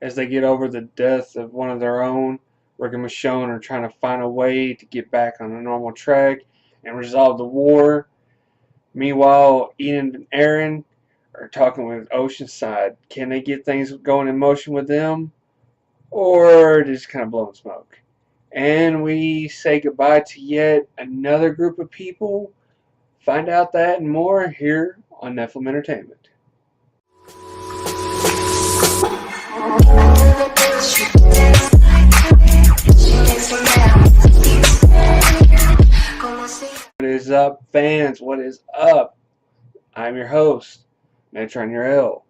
as they get over the death of one of their own. Rick and Michonne are trying to find a way to get back on a normal track and resolve the war. Meanwhile, Ian and Aaron are talking with Oceanside. Can they get things going in motion with them? Or just kind of blowing smoke? And we say goodbye to yet another group of people. Find out that and more here on Nephilim Entertainment. What is up, fans? What is up? I'm your host, Metron Your L.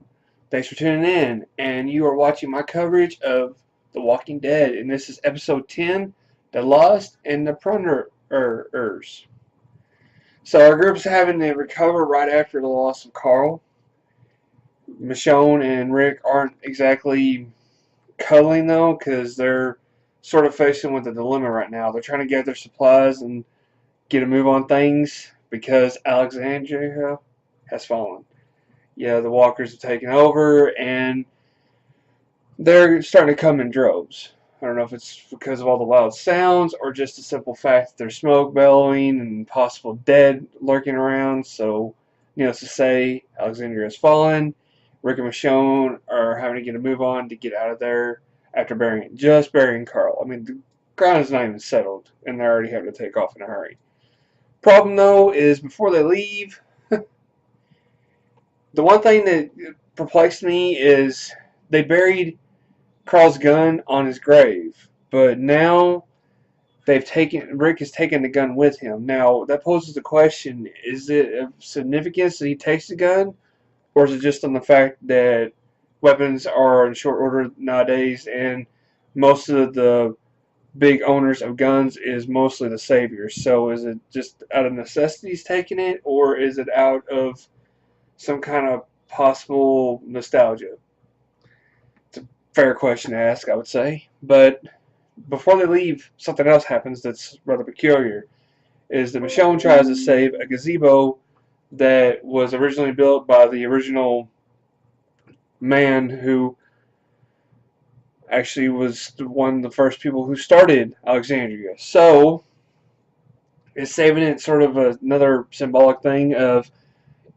Thanks for tuning in, and you are watching my coverage of The Walking Dead, and this is episode 10, The Lost and the Plunderers. So our group's having to recover right after the loss of Carl. Michonne and Rick aren't exactly cuddling though, because they're sort of facing with a dilemma right now. They're trying to gather supplies and get a move on things because Alexandria has fallen. Yeah, the walkers have taken over and they're starting to come in droves. I don't know if it's because of all the loud sounds or just the simple fact that there's smoke bellowing and possible dead lurking around. So, needless to say, Alexandria has fallen. Rick and Michonne are having to get a move on to get out of there after just burying Carl. I mean, the ground is not even settled, and they're already having to take off in a hurry. Problem, though, is before they leave, the one thing that perplexed me is they buried Carl's gun on his grave, but now Rick has taken the gun with him. Now, that poses the question, is it of significance that he takes the gun, or is it just on the fact that weapons are in short order nowadays and most of the big owners of guns is mostly the saviors? So is it just out of necessity he's taking it, or is it out of some kind of possible nostalgia? It's a fair question to ask, I would say. But before they leave, something else happens that's rather peculiar. Is that Michonne tries to save a gazebo that was originally built by the original man who actually was one of the first people who started Alexandria. So, is saving it sort of another symbolic thing of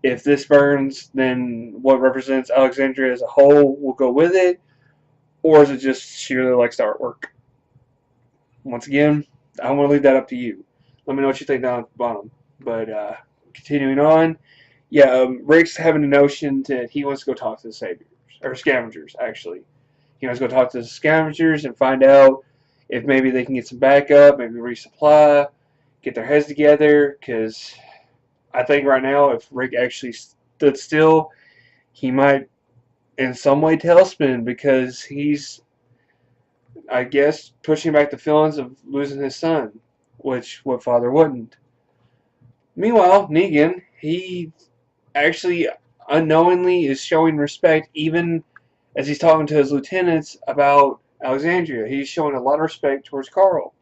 if this burns, then what represents Alexandria as a whole will go with it? Or is it just she really likes the artwork? Once again, I want to leave that up to you. Let me know what you think down at the bottom. But continuing on, yeah, Rick's having the notion that he wants to go talk to the saviors, or scavengers, actually. He wants to go talk to the scavengers and find out if maybe they can get some backup, maybe resupply, get their heads together, because I think right now, if Rick actually stood still, he might in some way tailspin, because he's, I guess, pushing back the feelings of losing his son, which what father wouldn't? Meanwhile, Negan, he actually unknowingly is showing respect even as he's talking to his lieutenants about Alexandria. He's showing a lot of respect towards Carl.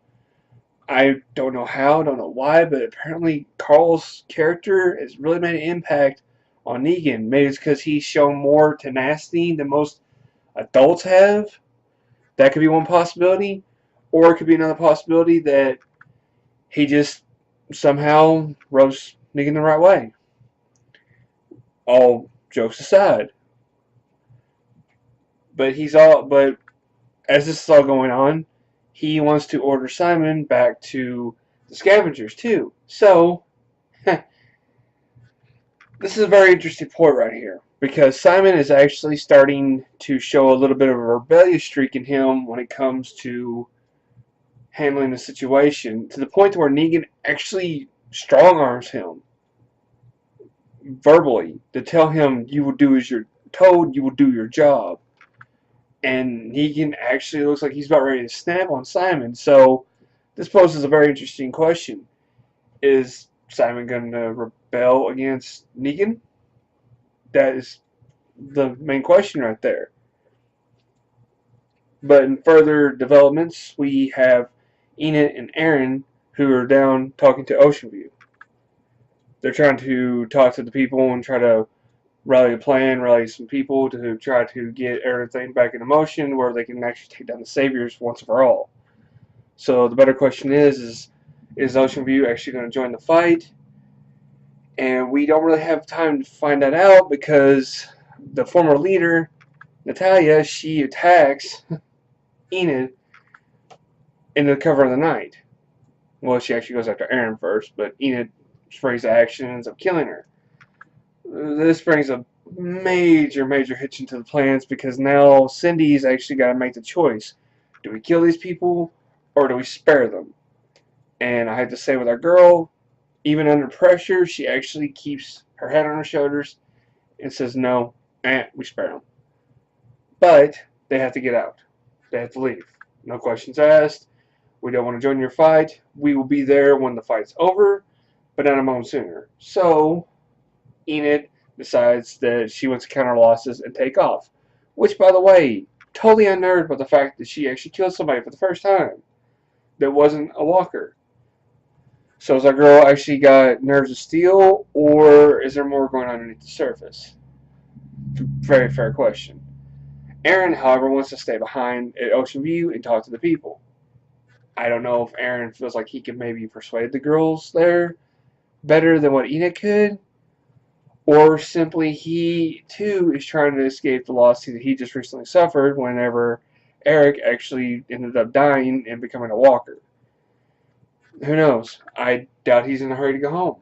I don't know how, don't know why, but apparently Carl's character has really made an impact on Negan. Maybe it's because he's shown more tenacity than most adults have. That could be one possibility. Or it could be another possibility that he just somehow rubs Negan the right way. All jokes aside. But as this is all going on, he wants to order Simon back to the scavengers too. So, this is a very interesting point right here, because Simon is actually starting to show a little bit of a rebellious streak in him when it comes to handling the situation, to the point where Negan actually strong arms him verbally to tell him, you will do as you're told, you will do your job. And Negan actually looks like he's about ready to snap on Simon. So this poses a very interesting question. Is Simon going to rebel against Negan? That is the main question right there. But in further developments, we have Enid and Aaron, who are down talking to Oceanview. They're trying to talk to the people and try to rally a plan, rally some people to try to get everything back into motion where they can actually take down the Saviors once and for all. So the better question is Ocean View actually going to join the fight? And we don't really have time to find that out because the former leader, Natalia, she attacks Enid in the cover of the night. Well, she actually goes after Aaron first, but Enid sprays the action and ends up killing her. This brings a major hitch into the plans because now Cindy's actually got to make the choice. Do we kill these people or do we spare them? And I have to say with our girl, even under pressure, she actually keeps her head on her shoulders and says, no, we spare them. But they have to get out. They have to leave. No questions asked. We don't want to join your fight. We will be there when the fight's over, but not a moment sooner. So Enid decides that she wants to count her losses and take off. Which, by the way, totally unnerved by the fact that she actually killed somebody for the first time that wasn't a walker. So is our girl actually got nerves of steel, or is there more going on underneath the surface? Very fair question. Aaron, however, wants to stay behind at Ocean View and talk to the people. I don't know if Aaron feels like he can maybe persuade the girls there better than what Enid could, or simply he, too, is trying to escape the loss that he just recently suffered whenever Eric actually ended up dying and becoming a walker. Who knows? I doubt he's in a hurry to go home.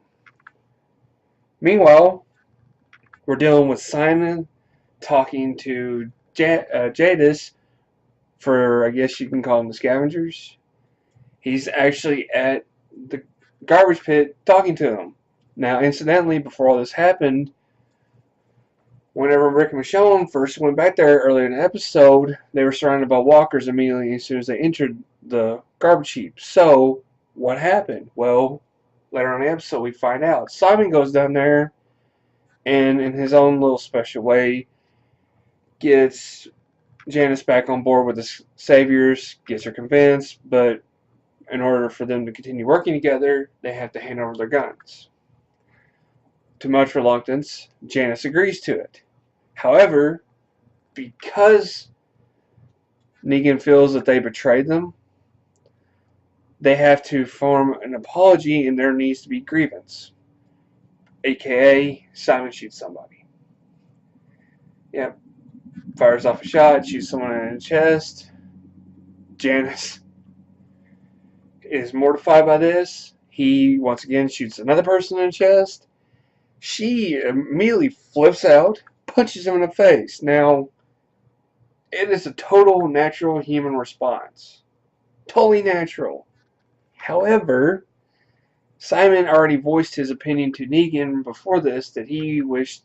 Meanwhile, we're dealing with Simon talking to Jadis for, I guess you can call them the scavengers. He's actually at the garbage pit talking to them. Now, incidentally, before all this happened, whenever Rick and Michonne first went back there earlier in the episode, they were surrounded by walkers immediately as soon as they entered the garbage heap. So, what happened? Well, later on in the episode, we find out. Simon goes down there and, in his own little special way, gets Janice back on board with the Saviors, gets her convinced, but in order for them to continue working together, they have to hand over their guns. To much reluctance, Janice agrees to it. However, because Negan feels that they betrayed them, they have to form an apology and there needs to be grievance. AKA, Simon shoots somebody. Yep. Fires off a shot, shoots someone in the chest. Janice is mortified by this. He, once again, shoots another person in the chest. She immediately flips out, punches him in the face. Now, it is a total natural human response. Totally natural. However, Simon already voiced his opinion to Negan before this that he wished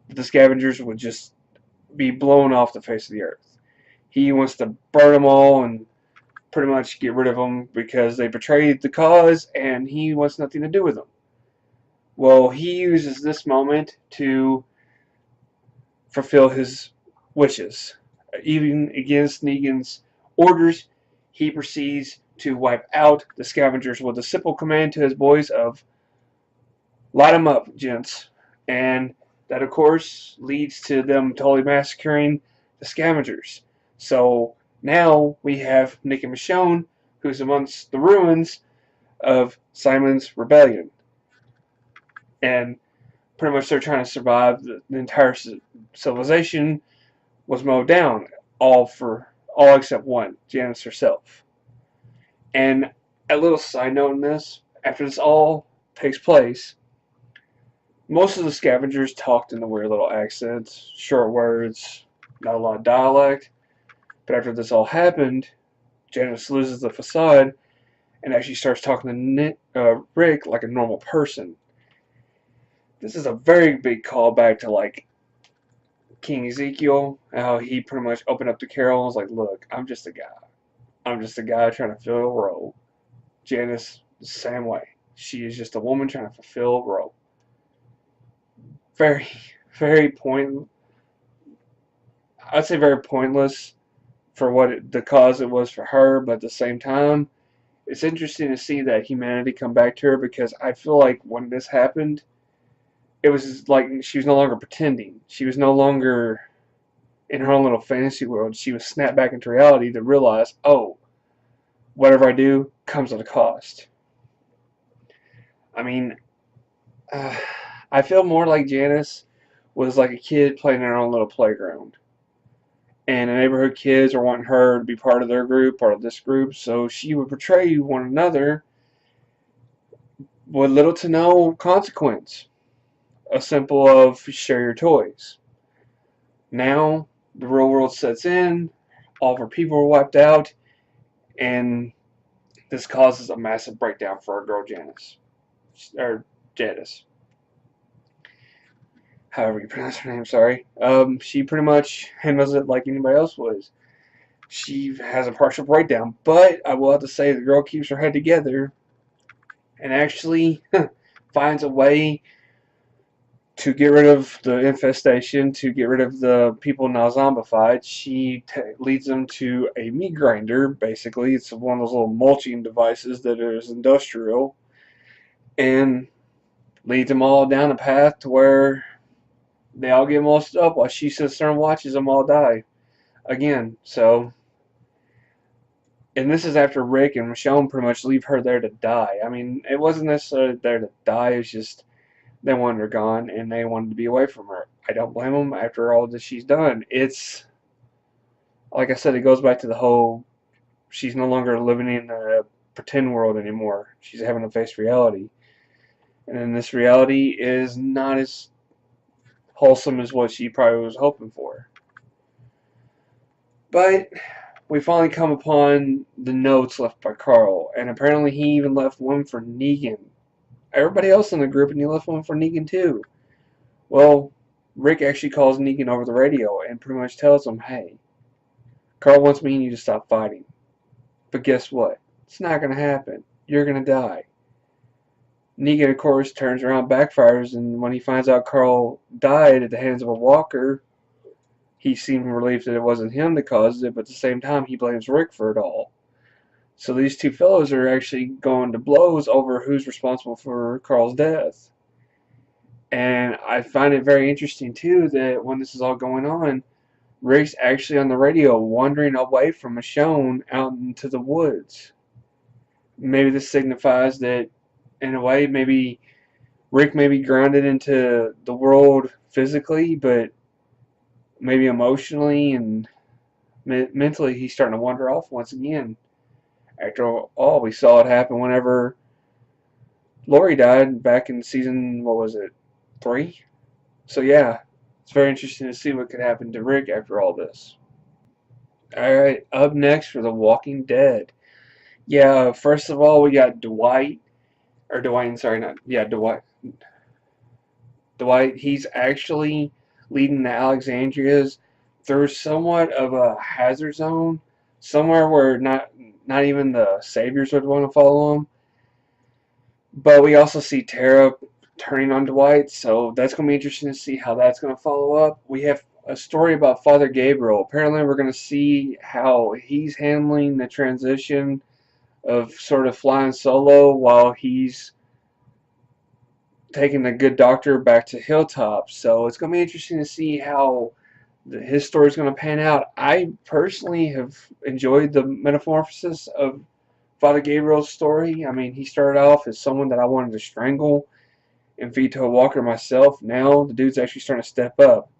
that the scavengers would just be blown off the face of the earth. He wants to burn them all and pretty much get rid of them because they betrayed the cause and he wants nothing to do with them. Well, he uses this moment to fulfill his wishes. Even against Negan's orders, he proceeds to wipe out the scavengers with a simple command to his boys of light them up, gents. And that, of course, leads to them totally massacring the scavengers. So now we have Nick and Michonne, who's amongst the ruins of Simon's rebellion. And pretty much they're trying to survive. The entire civilization was mowed down, all except one, Janice herself. And a little side note in this, after this all takes place, most of the scavengers talked in the weird little accents, short words, not a lot of dialect. But after this all happened, Janice loses the facade and actually starts talking to Rick like a normal person. This is a very big callback to like King Ezekiel, how he pretty much opened up to Carol and was like, look, I'm just a guy. I'm just a guy trying to fill a role. Janice, the same way. She is just a woman trying to fulfill a role. Very, very I'd say very pointless for the cause it was for her, but at the same time, it's interesting to see that humanity come back to her because I feel like when this happened, it was like she was no longer pretending. She was no longer in her own little fantasy world. She was snapped back into reality to realize, oh, whatever I do comes at a cost. I mean, uh, I feel more like Janice was like a kid playing in her own little playground. And the neighborhood kids are wanting her to be part of their group, part of this group, so she would portray one another with little to no consequence. A simple of share your toys. Now, the real world sets in, all of her people are wiped out, and this causes a massive breakdown for our girl Janice. Or Janice. However you pronounce her name, sorry. She pretty much handles it like anybody else would. She has a partial breakdown, but I will have to say the girl keeps her head together and actually finds a way to get rid of the infestation, to get rid of the people now zombified. She leads them to a meat grinder, basically. It's one of those little mulching devices that is industrial, and leads them all down a path to where they all get mulched up while she sits there and watches them all die again. So, and this is after Rick and Michonne pretty much leave her there to die. I mean, it wasn't necessarily there to die. It was just they wanted her gone and they wanted to be away from her. I don't blame them after all that she's done. It's like I said, it goes back to the whole she's no longer living in a pretend world anymore. She's having to face reality, and this reality is not as wholesome as what she probably was hoping for. But we finally come upon the notes left by Carl, and apparently he even left one for Negan. Everybody else in the group, and he left one for Negan too. Well, Rick actually calls Negan over the radio and pretty much tells him, hey, Carl wants me and you to stop fighting. But guess what? It's not going to happen. You're going to die. Negan, of course, turns around, backfires, and when he finds out Carl died at the hands of a walker, he seemed relieved that it wasn't him that caused it, but at the same time, he blames Rick for it all. So these two fellows are actually going to blows over who's responsible for Carl's death. And I find it very interesting, too, that when this is all going on, Rick's actually on the radio wandering away from Michonne out into the woods. Maybe this signifies that, in a way, maybe Rick may be grounded into the world physically, but maybe emotionally and mentally he's starting to wander off once again. After all, we saw it happen whenever Lori died back in season, what was it, 3? So yeah, it's very interesting to see what could happen to Rick after all this. Alright, up next for The Walking Dead. Yeah, first of all, we got Dwight. Or Dwight, sorry, not. Yeah, Dwight. Dwight, he's actually leading the Alexandrias through somewhat of a hazard zone. Somewhere where not even the saviors would want to follow him. But we also see Tara turning on Dwight, so that's going to be interesting to see how that's going to follow up. We have a story about Father Gabriel. Apparently we're going to see how he's handling the transition of sort of flying solo while he's taking the good doctor back to Hilltop. So it's going to be interesting to see how his story is going to pan out. I personally have enjoyed the metamorphosis of Father Gabriel's story. I mean, he started off as someone that I wanted to strangle and feed to a walker myself. Now the dude's actually starting to step up.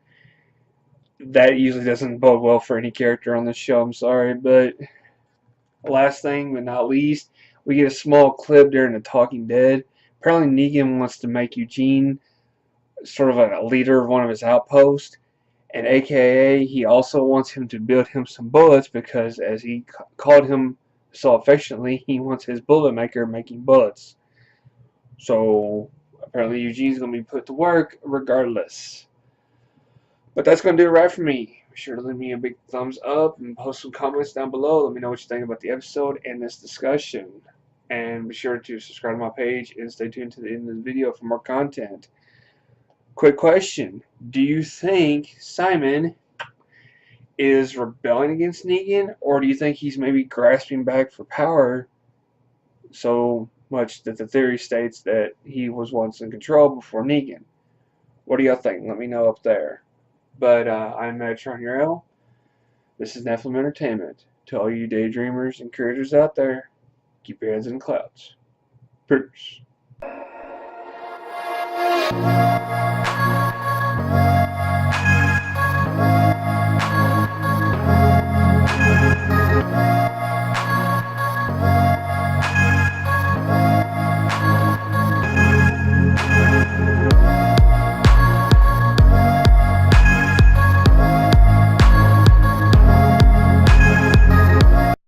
That usually doesn't bode well for any character on this show, I'm sorry. But last thing but not least, we get a small clip during The Talking Dead. Apparently Negan wants to make Eugene sort of a leader of one of his outposts. And AKA, he also wants him to build him some bullets because, as he called him so affectionately, he wants his bullet maker making bullets. So apparently Eugene's going to be put to work regardless. But that's going to do it right for me. Be sure to leave me a big thumbs up and post some comments down below. Let me know what you think about the episode and this discussion. And be sure to subscribe to my page and stay tuned to the end of the video for more content. Quick question. Do you think Simon is rebelling against Negan, or do you think he's maybe grasping back for power so much that the theory states that he was once in control before Negan? What do y'all think? Let me know up there. But I'm Megatron Uriel. This is Nephilim Entertainment. To all you daydreamers and creators out there, keep your heads in the clouds. Peace.